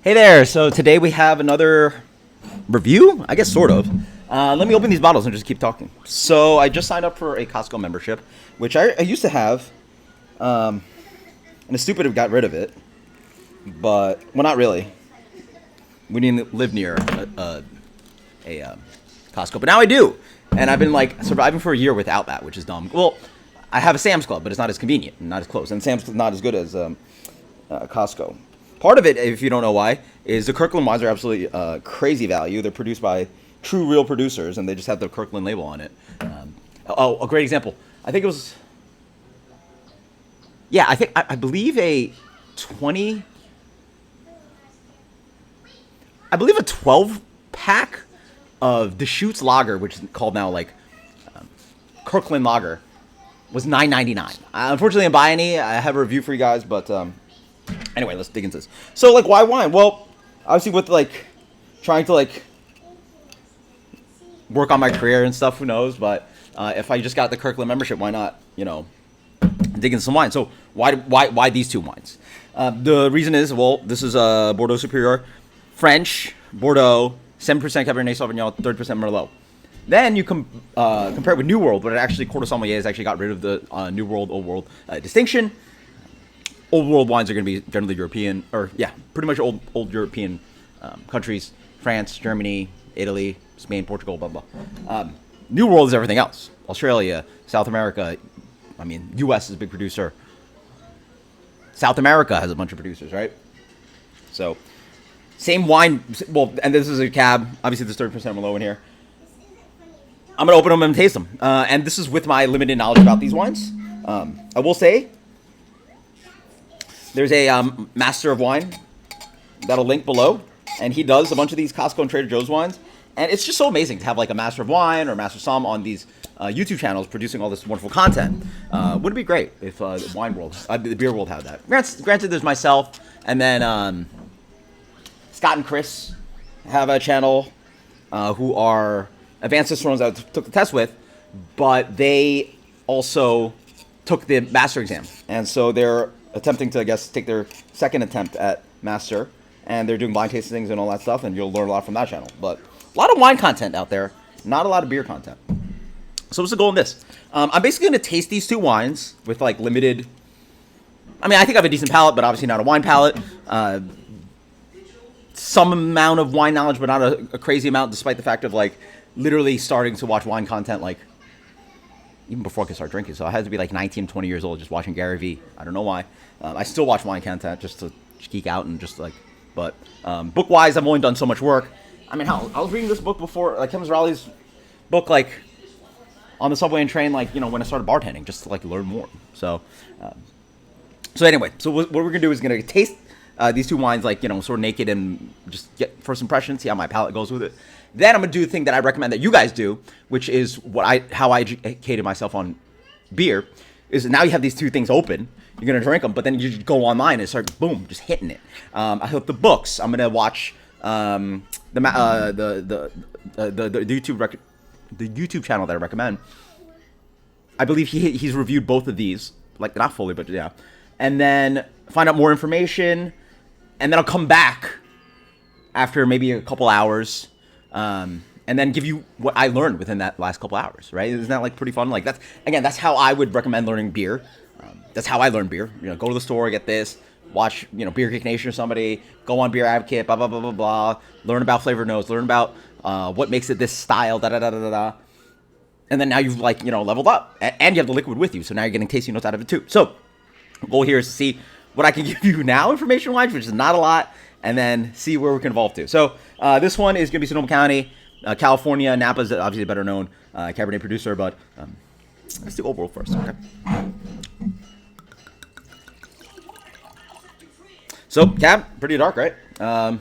Hey there, so today we have another review, I guess sort of. Let me open these bottles and just keep talking. So I just signed up for a Costco membership, which I used to have, and it's stupid to got rid of it, but, well, not really. We didn't live near a Costco, but now I do, and I've been like surviving for a year without that, which is dumb. Well, I have a Sam's Club, but it's not as convenient, and not as close, and Sam's Club not as good as Costco. Part of it, if you don't know why, is the Kirkland wines are absolutely crazy value. They're produced by true, real producers, and they just have the Kirkland label on it. A great example. I think it was, yeah, I believe a 12 pack of Deschutes Lager, which is called now like Kirkland Lager, was $9.99. Unfortunately, I didn't buy any. I have a review for you guys, but anyway, let's dig into this. So, like, why wine? Well, obviously with, like, trying to, like, work on my career and stuff, who knows? But if I just got the Kirkland membership, why not, you know, dig into some wine? So, why these two wines? The reason is, well, this is Bordeaux Superieur, French, Bordeaux, 7% Cabernet Sauvignon, 30% Merlot. Then you compare it with New World, but actually Court Sommelier has actually got rid of the New World, Old World distinction. Old world wines are going to be generally European, or yeah, pretty much old European countries: France, Germany, Italy, Spain, Portugal, blah blah. New world is everything else: Australia, South America. I mean, U.S. is a big producer. South America has a bunch of producers, right? So, same wine. Well, and this is a cab. Obviously, there's 30% Merlot in here. I'm gonna open them and taste them, and this is with my limited knowledge about these wines. I will say, there's a master of wine that'll link below, and he does a bunch of these Costco and Trader Joe's wines, and it's just so amazing to have like a master of wine or master somm on these YouTube channels producing all this wonderful content. Would it be great if the wine world, the beer world, had that? Granted, there's myself, and then Scott and Chris have a channel who are advanced cicerones that I took the test with, but they also took the master exam, and so they're attempting to, I guess, take their second attempt at master, and they're doing blind tastings and all that stuff, and you'll learn a lot from that channel. But a lot of wine content out there, not a lot of beer content. So what's the goal in this? I'm basically going to taste these two wines with like limited. I mean, I think I have a decent palate, but obviously not a wine palate. Some amount of wine knowledge, but not a crazy amount, despite the fact of like literally starting to watch wine content like even before I could start drinking. So I had to be like 19, 20 years old just watching Gary Vee. I don't know why. I still watch wine content just to geek out and just like, but book-wise, I've only done so much work. I mean, hell, I was reading this book before, like Kim Riley's book, like on the subway and train, like, you know, when I started bartending, just to like learn more. So, anyway, so what we're gonna do is gonna taste these two wines, like, you know, sort of naked and just get first impressions, see how my palate goes with it. Then I'm gonna do the thing that I recommend that you guys do, which is how I educated myself on beer. Is now you have these two things open, you're gonna drink them, but then you just go online and start boom, just hitting it. I hope the books. I'm gonna watch the YouTube channel that I recommend. I believe he's reviewed both of these, like not fully, but yeah. And then find out more information, and then I'll come back after maybe a couple hours. And then give you what I learned within that last couple hours, right? Isn't that like pretty fun? Like that's how I would recommend learning beer. That's how I learned beer. You know, go to the store, get this, watch, you know, Beer Geek Nation or somebody, go on Beer Advocate, blah, blah, blah, blah, blah, learn about flavor notes, learn about what makes it this style, da, da, da, da, da, da. And then now you've like, you know, leveled up, and you have the liquid with you. So now you're getting tasting notes out of it too. So the goal here is to see what I can give you now information-wise, which is not a lot, and then see where we can evolve to. So this one is going to be Sonoma County, California. Napa's obviously a better known Cabernet producer, but let's do Old World first. Okay. So Cab, pretty dark, right? Yeah,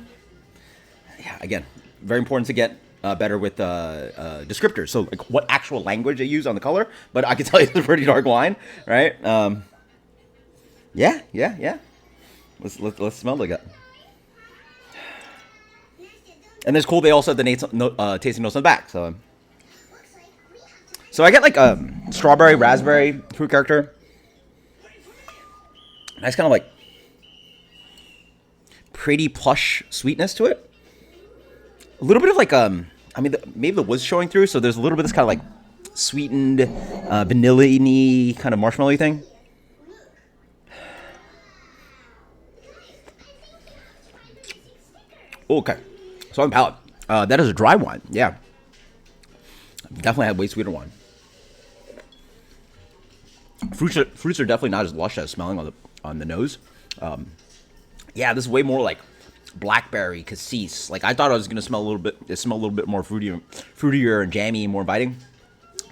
again, very important to get better with descriptors. So like what actual language they use on the color, but I can tell you it's a pretty dark wine, right? Yeah. Let's smell the gut. And it's cool. They also have the tasting notes on the back. So I get like a strawberry, raspberry fruit character. Nice kind of like pretty plush sweetness to it. A little bit of like I mean, maybe the wood's showing through, so there's a little bit of this kind of like sweetened, vanilla-y kind of marshmallowy thing. Okay, so on the palate, that is a dry wine. Yeah, definitely had way sweeter wine. Fruits are definitely not as lush as smelling on the nose. Yeah, this is way more like blackberry, cassis. Like I thought I was gonna smell a little bit more fruitier and jammy, more inviting.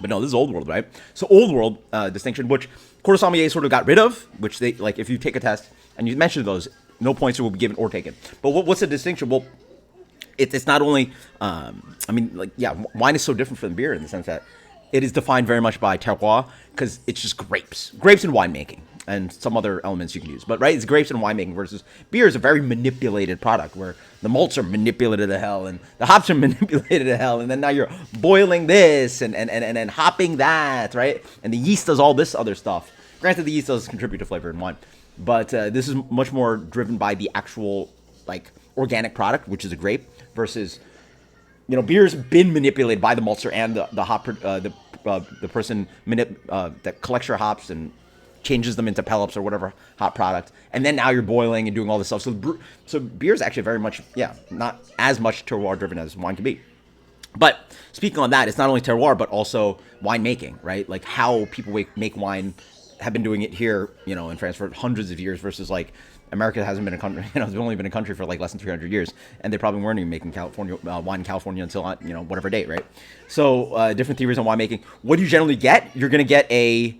But no, this is Old World, right? So Old World distinction, which Cours Sommelier sort of got rid of, which they like if you take a test and you mention those, no points will be given or taken. But what's the distinction? Well, it's not only I mean, like yeah, wine is so different from beer in the sense that it is defined very much by terroir because it's just grapes and winemaking. And some other elements you can use. But, right, it's grapes and winemaking versus beer is a very manipulated product where the malts are manipulated to hell and the hops are manipulated to hell. And then now you're boiling this and hopping that, right? And the yeast does all this other stuff. Granted, the yeast does contribute to flavor in wine. But this is much more driven by the actual, like, organic product, which is a grape, versus, you know, beer's been manipulated by the maltster and the hop, the person that collects your hops and changes them into pellips or whatever hot product, and then now you're boiling and doing all this stuff. So beer is actually very much, yeah, not as much terroir driven as wine can be. But speaking on that, it's not only terroir but also winemaking, right? Like how people make wine have been doing it here, you know, in France for hundreds of years versus like America hasn't been a country, you know, it's only been a country for like less than 300 years, and they probably weren't even making California wine in California until you know whatever date, right? So different theories on winemaking. What do you generally get? You're gonna get a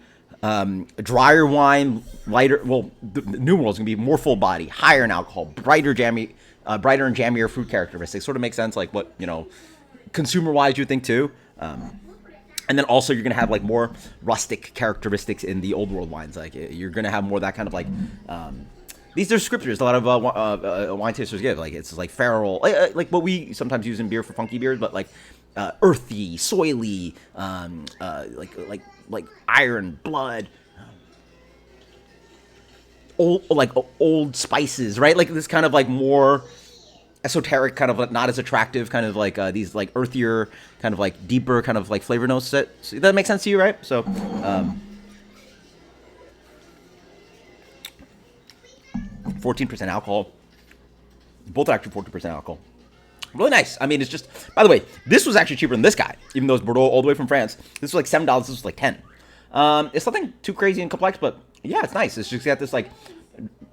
drier wine, lighter. Well, the New World is gonna be more full body, higher in alcohol, brighter and jammier fruit characteristics. Sort of makes sense, like what you know, consumer wise, you think too. And then also you're gonna have like more rustic characteristics in the Old World wines. Like you're gonna have more that kind of like. These are descriptors a lot of wine tasters give. Like it's like feral, like what we sometimes use in beer for funky beers, but like earthy, soily, like iron, blood, old spices, right? Like this kind of like more esoteric, kind of like not as attractive, kind of like these like earthier, kind of like deeper, kind of like flavor notes. That makes sense to you, right? So. 14% alcohol. Both are actually 14% alcohol. Really nice. I mean, it's just, by the way, this was actually cheaper than this guy, even though it's Bordeaux all the way from France. This was like $7. This was like 10. It's nothing too crazy and complex, but yeah, it's nice. It's just got this like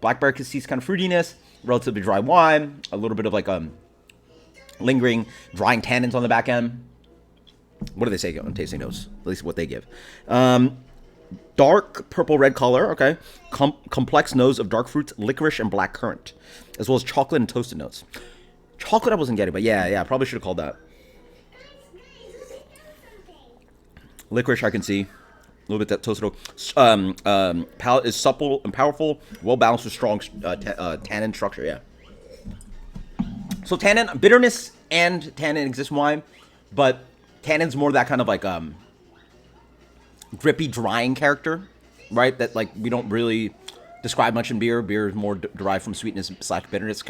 blackberry cassis kind of fruitiness, relatively dry wine, a little bit of like lingering drying tannins on the back end. What do they say on tasting notes? At least what they give. Dark purple red color, okay. Complex nose of dark fruits, licorice, and black currant, as well as chocolate and toasted notes. Chocolate I wasn't getting, but yeah, I probably should have called that. Licorice I can see. A little bit that toasted oak. Palate is supple and powerful, well balanced with strong tannin structure, yeah. So tannin, bitterness and tannin exist in wine, but tannin's more that kind of like grippy, drying character, right? That like we don't really describe much in beer. Beer is more derived from sweetness / bitterness.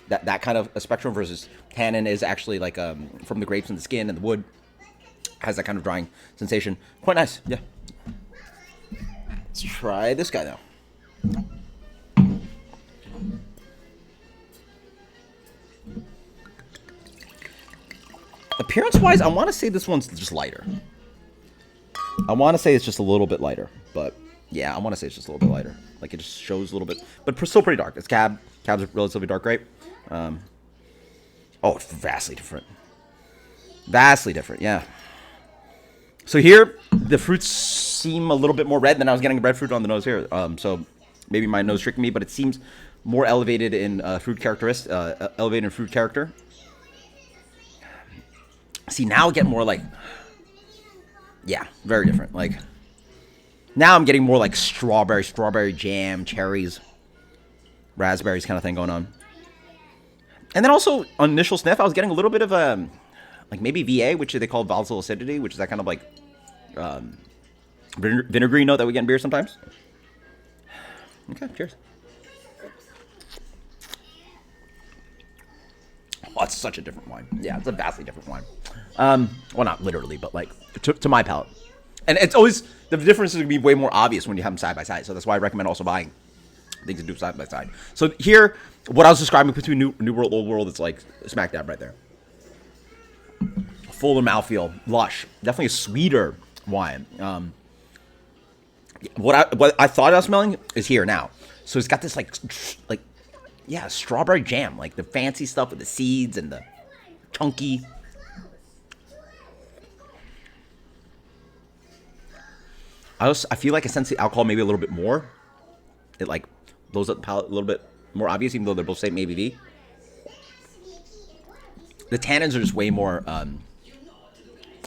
That kind of a spectrum versus tannin is actually like from the grapes and the skin and the wood, has that kind of drying sensation. Quite nice, yeah. Let's try this guy now. Appearance-wise, I want to say this one's just lighter. I want to say it's just a little bit lighter, but yeah, I want to say it's just a little bit lighter. Like it just shows a little bit, but still pretty dark. It's Cab's a relatively dark grape. Oh, it's vastly different. Vastly different, yeah. So here, the fruits seem a little bit more red than I was getting red fruit on the nose here. So maybe my nose tricked me, but it seems more elevated in fruit character. See, now I get more like, yeah, very different. Like, now I'm getting more like strawberry jam, cherries, raspberries kind of thing going on. And then also, on initial sniff, I was getting a little bit of like maybe VA, which they call volatile acidity, which is that kind of like vinegary note that we get in beer sometimes. Okay, cheers. Oh, it's such a different wine. Yeah, it's a vastly different wine. Well, not literally, but like to my palate. And it's always, the difference is going to be way more obvious when you have them side by side. So that's why I recommend also buying things to do side by side. So here, what I was describing between New World, Old World, it's like smack dab right there. Fuller mouthfeel, lush, definitely a sweeter wine. What I thought I was smelling is here now. So it's got this like yeah, strawberry jam, like the fancy stuff with the seeds and the chunky. I feel like I sense the alcohol maybe a little bit more. It like blows up the palate a little bit more obvious, even though they're both same ABV. The tannins are just way more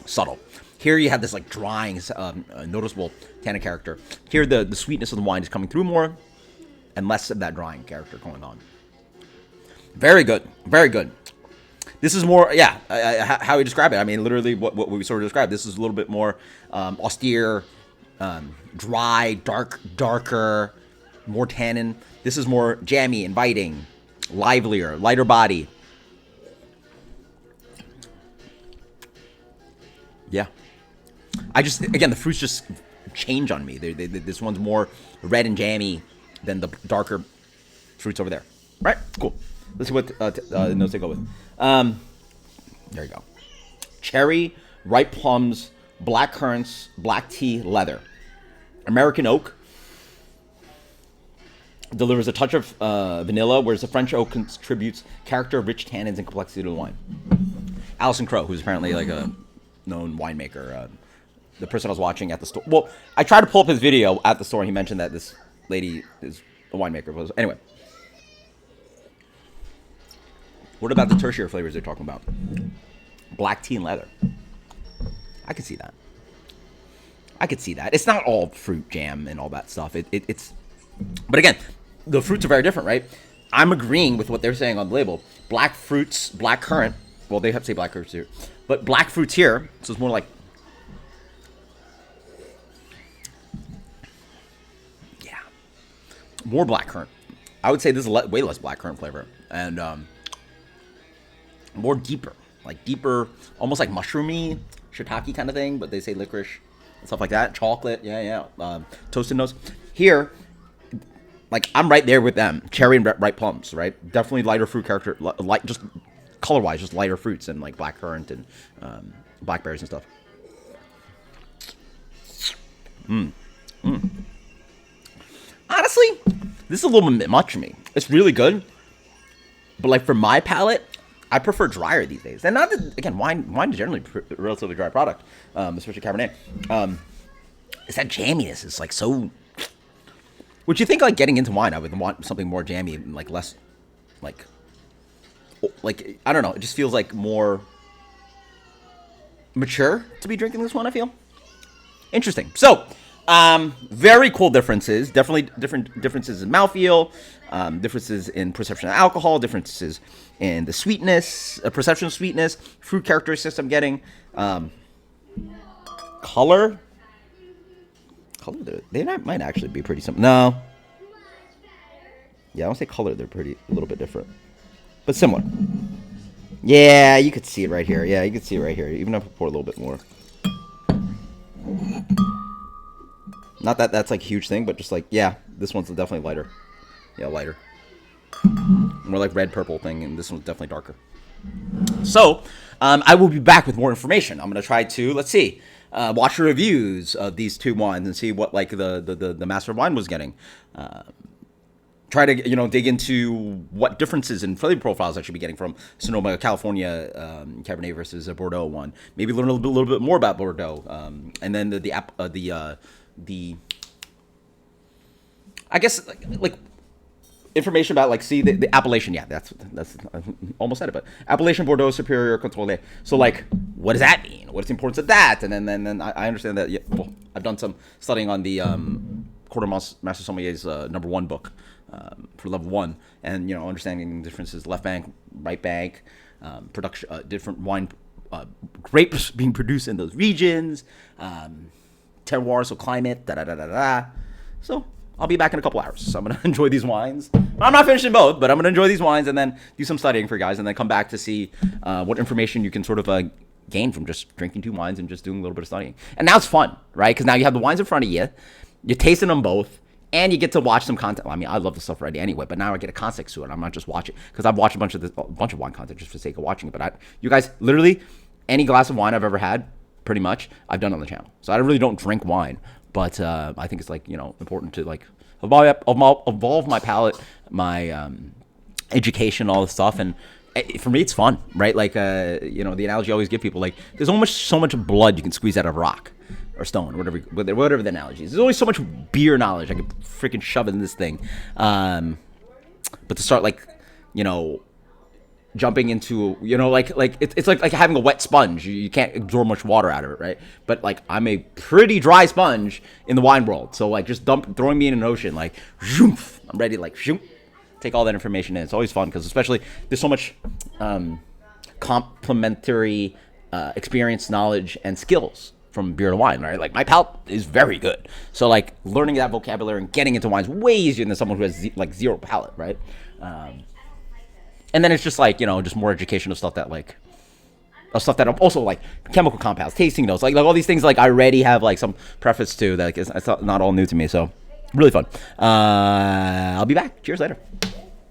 subtle. Here you have this like drying, noticeable tannin character. Here the sweetness of the wine is coming through more, and less of that drying character going on. Very good, very good. This is more, yeah, how we describe it. I mean, literally what we sort of described. This is a little bit more austere, dry, darker, more tannin. This is more jammy, inviting, livelier, lighter body. Yeah. Again, the fruits just change on me. This one's more red and jammy than the darker fruits over there. Right? Cool. Let's see what notes they go with. There you go. Cherry, ripe plums, black currants, black tea, leather. American oak delivers a touch of vanilla, whereas the French oak contributes character, rich tannins, and complexity to the wine. Alison Crowe, who's apparently like a known winemaker, the person I was watching at the store. Well, I tried to pull up his video at the store, and he mentioned that this lady is a winemaker. Anyway. What about the tertiary flavors they're talking about? Black tea and leather. I could see that. It's not all fruit jam and all that stuff. It's, but again, the fruits are very different, right? I'm agreeing with what they're saying on the label. Black fruits, black currant. Well, they have to say black currants here, but black fruits here. So it's more like, yeah, more black currant. I would say this is way less black currant flavor and more deeper, almost like mushroomy, shiitake kind of thing, but they say licorice and stuff like that. Chocolate, yeah. Toasted notes. Here, like I'm right there with them. Cherry and ripe plums, right? Definitely lighter fruit character, light, just color-wise, just lighter fruits and like black currant and blackberries and stuff. Honestly, this is a little bit much for me. It's really good, but like for my palate, I prefer drier these days. And not that, again, wine is generally a relatively dry product, especially Cabernet. It's that jamminess. It's like so. Would you think like getting into wine, I would want something more jammy and like less, like I don't know. It just feels like more mature to be drinking this one. I feel interesting. So, very cool differences. Definitely different differences in mouthfeel, differences in perception of alcohol, differences in the sweetness, perception of sweetness, fruit characteristics I'm getting, color. They might actually be pretty similar. No. Yeah, I don't say color. They're a little bit different, but similar. Yeah, you could see it right here. Even if I pour a little bit more. Not that that's like a huge thing, but just like, yeah, this one's definitely lighter. Yeah, lighter. More like red purple thing, and this one's definitely darker. So, I will be back with more information. I'm gonna try to, let's see, watch the reviews of these two wines and see what like the Master of Wine was getting. Try to dig into what differences in flavor profiles I should be getting from Sonoma, California Cabernet versus a Bordeaux one. Maybe learn a little bit more about Bordeaux, and then the I guess like information about like the appellation. Yeah, that's I almost said it, but appellation Bordeaux Superieur Contrôlé. So like, what does that mean? What's the importance of that? And then I understand that. Yeah, well, I've done some studying on the Quarter Master Sommelier's #1 book for level 1, and understanding the differences left bank, right bank, production, different wine grapes being produced in those regions, terroir, so climate, So I'll be back in a couple hours. So I'm gonna enjoy these wines. I'm not finishing both, but I'm gonna enjoy these wines and then do some studying for you guys, and then come back to see what information you can sort of gain from just drinking 2 wines and just doing a little bit of studying. And now it's fun, right? Because now you have the wines in front of you, you're tasting them both, and you get to watch some content. Well, I mean, I love the stuff already anyway, but now I get a context to it. I'm not just watching, because I've watched a bunch of wine content just for the sake of watching it. But you guys, literally, any glass of wine I've ever had, pretty much, I've done on the channel. So I really don't drink wine, but I think it's like, important to like evolve my palate, my education, all this stuff. And for me, it's fun, right? Like, the analogy I always give people, like, there's almost so much blood you can squeeze out of a rock or stone, whatever the analogy is. There's always so much beer knowledge I could freaking shove in this thing. But to start, like, jumping into, it's like having a wet sponge. You can't absorb much water out of it, right? But like, I'm a pretty dry sponge in the wine world. So like, just throwing me in an ocean, like, zhoomph, I'm ready to like, zoom, take all that information in. It's always fun because especially there's so much complementary experience, knowledge, and skills from beer to wine, right? Like, my palate is very good. So like, learning that vocabulary and getting into wine is way easier than someone who has zero palate, right? And then it's just like, just more educational stuff that like, stuff that I'm also like chemical compounds, tasting notes, like all these things like I already have like some preface to that. Like, it's not all new to me. So really fun. I'll be back. Cheers later.